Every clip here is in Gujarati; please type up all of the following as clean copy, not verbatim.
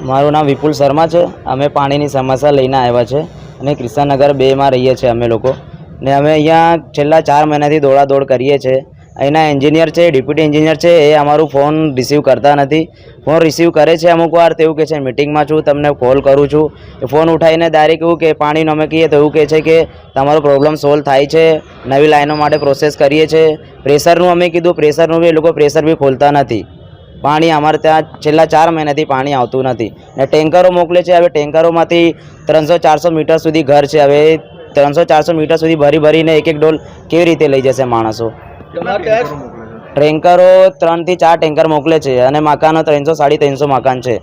મારું નામ વિપુલ શર્મા છે। અમે પાણીની સમસ્યા લઈને આવ્યા છે અને કૃષ્ણનગર 2 માં રહીએ છીએ અમે લોકો ને અમે અહીંયા છેલ્લા 4 મહિનાથી દોડાદોડ કરીએ છીએ। અહીંના એન્જિનિયર છે, ડેપ્યુટી એન્જિનિયર છે, એ અમારું ફોન રિસીવ કરતા નથી। ફોન રિસીવ કરે છે અમુક વાર તો એવું કહે છે મીટિંગમાં છું, તમને કોલ કરું છું। એ ફોન ઉઠાવીને ડાયરેક્ટ એવું કે પાણીનો અમે કહીએ તો એવું કહે છે કે તમારો પ્રોબ્લેમ સોલ્વ થાય છે, નવી લાઈનો માટે પ્રોસેસ કરીએ છીએ। પ્રેશરનું અમે કીધું, પ્રેશરનું બી એ લોકો પ્રેશર બી ખોલતા નથી। પાણી અમારે ત્યાં છેલ્લા 4 મહિનાથી પાણી આવતું નથી ને ટેન્કરો મોકલે છે। હવે ટેન્કરોમાંથી 300-400 મીટર સુધી ઘર છે। હવે 300-400 મીટર સુધી ભરીને એક ડોલ કેવી રીતે લઈ જશે માણસો? ટેન્કરો 3 થી 4 ટેન્કર મોકલે છે અને મકાનો 300-350 મકાન છે।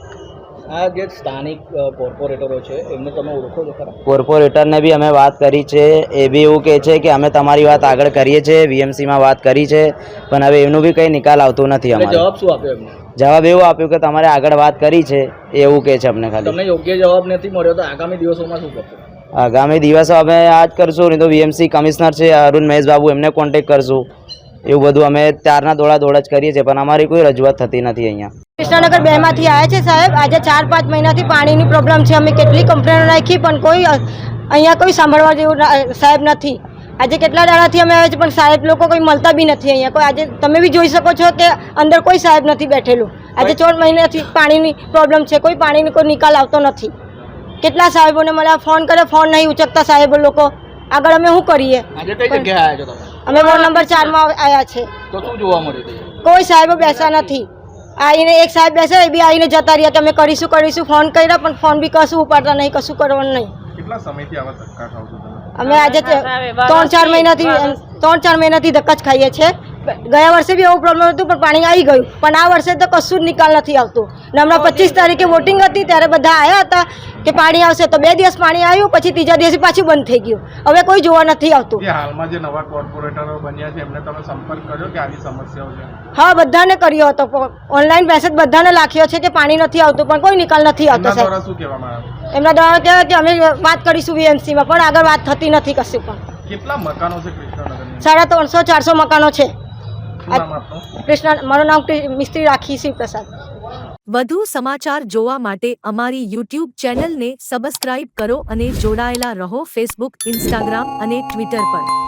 આ જે સ્થાનિક કોર્પોરેટરો છે એમને તમે ઓળખો છો ખરા? કોર્પોરેટરને બી અમે વાત કરી છે, એ બી એવું કહે છે કે અમે તમારી વાત આગળ કરીએ છીએ, વીએમસીમાં વાત કરી છે, પણ હવે એનું બી કંઈ નિકાલ આવતું નથી। અમારે જવાબ શું આપ્યો એમને? જવાબ એવું આપ્યું કે તમારે આગળ વાત કરી છે, એવું કહે છે અમને ખાલી। તમને યોગ્ય જવાબ નથી મળ્યો તો આગામી દિવસોમાં શું કરશો? આગામી દિવસો અમે આ જ કરશું, નહીં તો વીએમસી કમિશનર છે અરુણ મહેશ બાબુ, એમને કોન્ટેક્ટ કરશું। એવું બધું અમે 4ના દોડ જ કરીએ છીએ, પણ અમારી કોઈ રજૂઆત થતી નથી અહીંયા। કૃષ્ણનગર 2 માંથી આવ્યા છે સાહેબ। આજે 4-5 મહિનાથી પાણીની પ્રોબ્લેમ છે। અમે કેટલી કમ્પ્લેન રાખી પણ કોઈ અહીંયા કોઈ સાંભળવા જેવું સાહેબ નથી। આજે કેટલા દાડાથી અમે આવ્યા છે પણ સાહેબ લોકો કોઈ મળતા બી નથી અહીંયા કોઈ। આજે તમે બી જોઈ શકો છો કે અંદર કોઈ સાહેબ નથી બેઠેલું। આજે 4 મહિનાથી પાણીની પ્રોબ્લેમ છે, કોઈ પાણીની કોઈ નિકાલ આવતો નથી। કેટલા સાહેબોને મળ્યા, ફોન કરે, ફોન નહીં ઉચકતા સાહેબો લોકો। આગળ અમે શું કરીએ? આજે કઈ જગ્યાએ આવ્યા છો તમે? અમે વોર્ડ નંબર 4 માં આવ્યા છે। તો શું જોવા મળ્યું? કોઈ સાહેબો બેસા નથી। આવીને એક સાહેબ બેસે, એ બી આવીને જતા રહ્યા કે અમે કરીશું ફોન કર્યા પણ ફોન બી કશું ઉપાડતા નહીં, કશું કરવાનું નહીં। કેટલા સમયથી આવા ધક્કા ખાવ છો તમે? અમે આજે 3-4 મહિનાથી ધક્કા જ ખાઈએ છીએ। ગયા વર્ષે બી એવું પ્રોબ્લેમ હતું પણ પાણી આવી ગયું, પણ આ વર્ષે તો કશું જ નિકાલ નથી આવતું। ને હમણાં 25 તારીખે વોટિંગ હતી ત્યારે બધા આવ્યા હતા કે પાણી આવશે, તો 2 દિવસ પાણી આવ્યું, પછી ત્રીજા દિવસે પાછું બંધ થઈ ગયું। હવે કોઈ જોવા નથી આવતું। હાલમાં જે નવા કોર્પોરેટરો બન્યા છે એમને તમે સંપર્ક કર્યો કે આવી સમસ્યાઓ છે? હા, બધાને કર્યો હતો, ઓનલાઈન મેસેજ બધાને લખ્યો છે કે પાણી નથી આવતું, પણ કોઈ નિકાલ નથી આવતો સાહેબ। શું કહેવામાં આવ્યું? એમના દ્વારા કહેવાય કે અમે વાત કરીશું વીએમસીમાં, પણ આગળ વાત થતી નથી કશું પણ। કેટલા મકાનો છે કૃષ્ણનગરની? 350-400 મકાનો છે। શું નામ આપનું? મારું નામ મિસ્ત્રી રાખી શિવપ્રસાદ। વધુ સમાચાર જોવા માટે અમારી YouTube ચેનલને સબસ્ક્રાઇબ કરો અને જોડાયેલા રહો Facebook, Instagram અને Twitter પર।